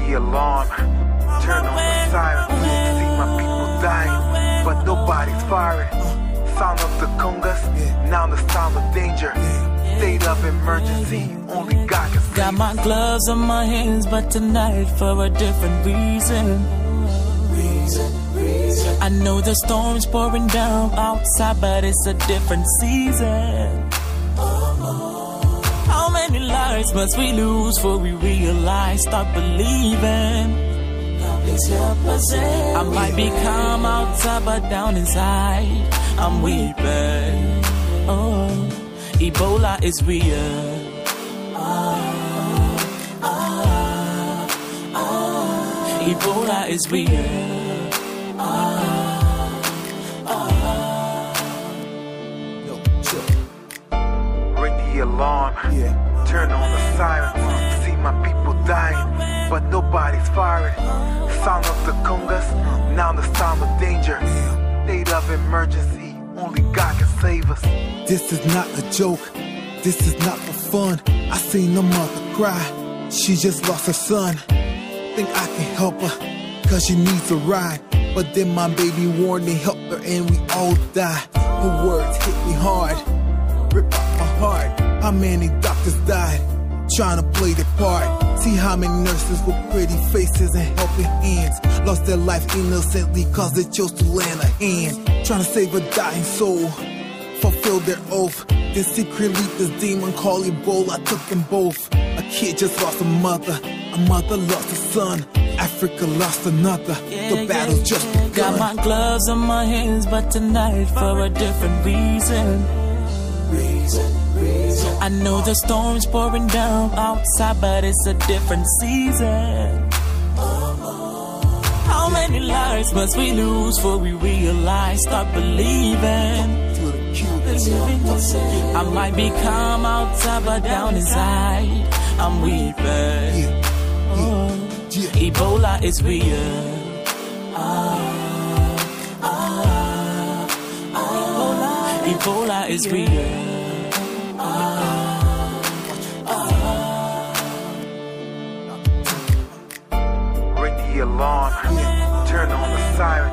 the alarm, turn on the siren. See my people dying, but nobody's firing. Sound of the congas, now the sound of danger. State of emergency, only God can save. Got my gloves on my hands, but tonight for a different reason. I know the storm's pouring down outside, but it's a different season. How many lives must we lose before we realize, start believing? I might be calm outside, but down inside I'm weeping. Oh, Ebola is real. Ebola is real. Ring the alarm, turn on the siren. See my people dying, but nobody's firing. Sound of the congas, now the sound of danger. State of emergency, only God can save us. This is not a joke, this is not for fun. I seen a mother cry, she just lost her son. Think I can help her, cause she needs a ride. But then my baby warned me, help her and we all die. Her words hit me hard, rip out my heart. How many doctors died, trying to play their part. See how many nurses with pretty faces and helping hands lost their life innocently cause they chose to lend a hand. Trying to save a dying soul, fulfill their oath. Then secretly this demon called Ebola took them both. A kid just lost a mother lost a son, Africa lost another. The battle's just begun. Got my gloves on my hands, but tonight for a different reason. I know the storm's pouring down outside, but it's a different season. How many lives must we lose before we realize, start believing? I might be calm outside, but down inside I'm weeping. Ebola is real. Ebola is real. Ring the alarm, turn on the siren.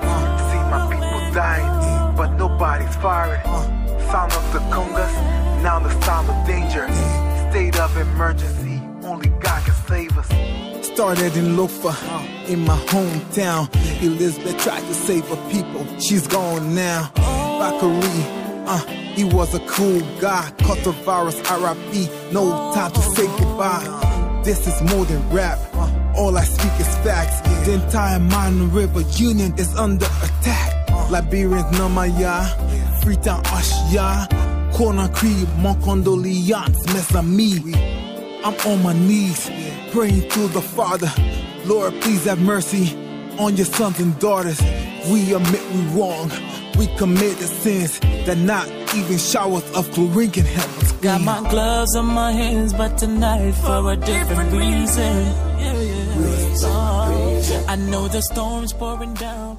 See my people dying, but nobody's firing. Sound of the congas, now the sound of danger. State of emergency, only God can save us. Started in Lofa, in my hometown. Elizabeth tried to save her people, she's gone now. Bakari, he was a cool guy. Caught the virus, RIP, no time to say goodbye. This is more than rap, all I speak is facts. The entire Mine River Union is under attack. Liberians Namaya, Freetown Ashia, Conakry, mon condoléances, mes amis. I'm on my knees, praying to the Father. Lord, please have mercy on your sons and daughters. We admit we wrong, we committed sins that not even showers of chlorine can help us clean. Got my gloves on my hands, but tonight for a different reason. I know the storm's pouring down.